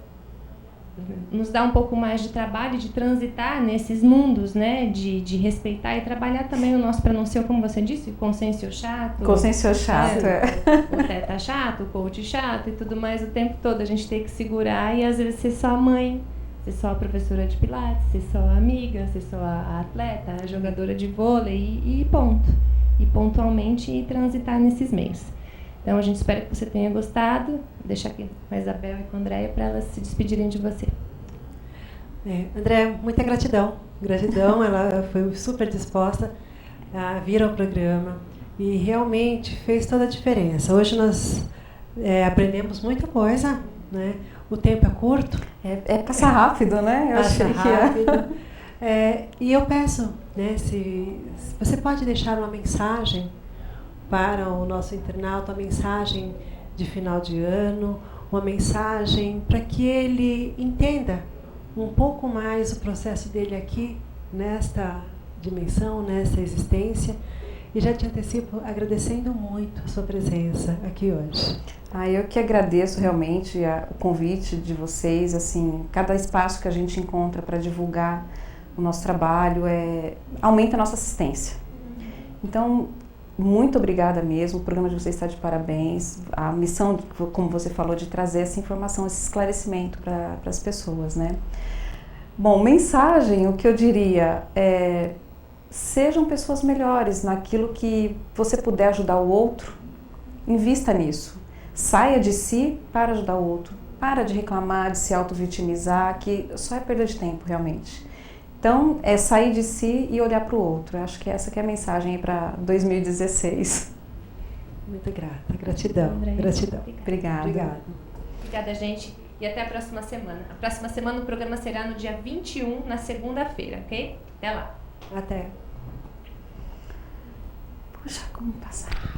nos dá um pouco mais de trabalho de transitar nesses mundos, né? De respeitar e trabalhar também o nosso, para não ser, como você disse, consciência chato. Consciência chato, O teta chato, o coach chato e tudo mais o tempo todo. A gente tem que segurar e às vezes ser só a mãe, ser só a professora de pilates, ser só a amiga, ser só a atleta, a jogadora de vôlei e ponto. E pontualmente e transitar nesses meios. Então a gente espera que você tenha gostado. Vou deixar aqui com a Isabel e com a Andréia para elas se despedirem de você. Andréia, muita gratidão. Gratidão, ela foi super disposta a vir ao programa e realmente fez toda a diferença. Hoje nós aprendemos muita coisa, né? O tempo é curto. Passa rápido, né? Eu passa achei rápido. E eu peço, né, se você pode deixar uma mensagem para o nosso internauta, uma mensagem de final de ano, uma mensagem para que ele entenda um pouco mais o processo dele aqui, nesta dimensão, nessa existência. E já te antecipo agradecendo muito a sua presença aqui hoje. Eu que agradeço realmente o convite de vocês. Assim, cada espaço que a gente encontra para divulgar o nosso trabalho aumenta a nossa assistência. Então, muito obrigada mesmo. O programa de vocês está de parabéns. A missão, como você falou, de trazer essa informação, esse esclarecimento para as pessoas, né? Bom, mensagem, o que eu diria sejam pessoas melhores naquilo que você puder ajudar o outro, invista nisso. Saia de si para ajudar o outro. Para de reclamar, de se auto-vitimizar, que só é perda de tempo, realmente. Então, é sair de si e olhar para o outro. Eu acho que essa que é a mensagem para 2016. Muito grata. Gratidão. Gratidão. Obrigada. Obrigada, gente. E até a próxima semana. A próxima semana o programa será no dia 21, na segunda-feira, ok? Até lá. Até. Puxa, como passar.